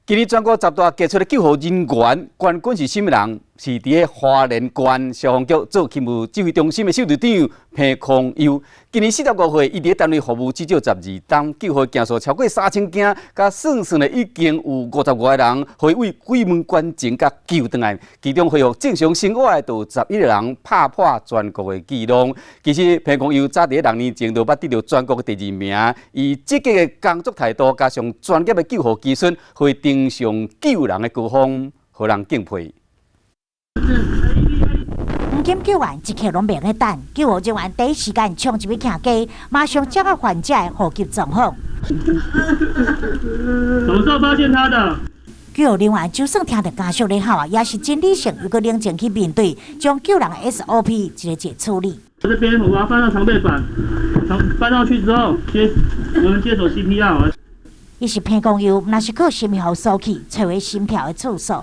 今日全国10大杰出的救护人员，冠军是什么人？是伫个花莲县消防局做勤务指挥中心的小队长彭康佑。今年45岁，伊伫个单位服务至少12档，救护件数超过3000件，甲算算的已经有50多个人，会为鬼门关前甲救回来。其中恢复正常生活的，就11个人，拍破全国的纪录。其实彭康佑早伫个6年前就捌得到全国的第2名，以积极的工作态度，加上专业的救护技术，会登上救人的高峰，互人敬佩。黄金救援一刻拢袂用等，救护人员第一时间冲入去徛街，马上接到患者的呼吸状况。什么时候发现他的？救护人员就算听到家属咧喊，也是真理性又个冷静去面对，将救人的 SOP 一个一个处理。这边我把它翻到长背板，翻上去之后，我们接手 CPR。伊是彭康佑，若是靠心跳数器找回心跳的次数。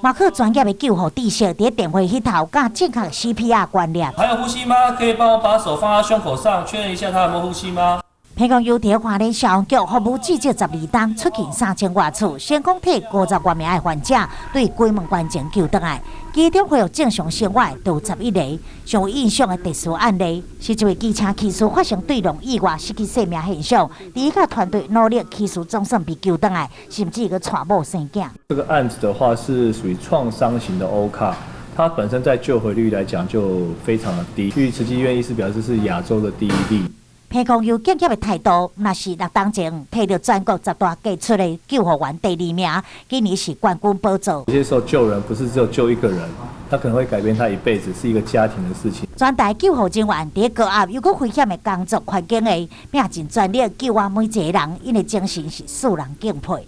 嘛靠专业的救护知识，伫电话迄头教正确的 CPR 观念。还有呼吸吗？可以帮我把手放在胸口上，确认一下他有没有呼吸吗？彭康佑伫花莲消防局服务至少12档，出勤3000多次，成功替50多名的患者对鬼门关前救回来。其中恢复正常生活就有11例。上有印象的特殊案例是一位机车骑士发生对撞意外失去性命现象，第一个团队努力，骑士总算被救回来，甚至个带某生囝。这个案子的话是属于创伤型的欧卡，它本身在救回率来讲就非常的低。据慈济医院医师表示，是亚洲的第1例。彭康佑敬业的态度，那是6当前摕到全国10大杰出的救护员第2名，今年是冠军宝座。有些时候救人不是只有救一个人，他可能会改变他一辈子，是一个家庭的事情。全台救护人员伫高压又搁危险的工作环境下，拼尽全力救活每一个人，因的精神是世人敬佩。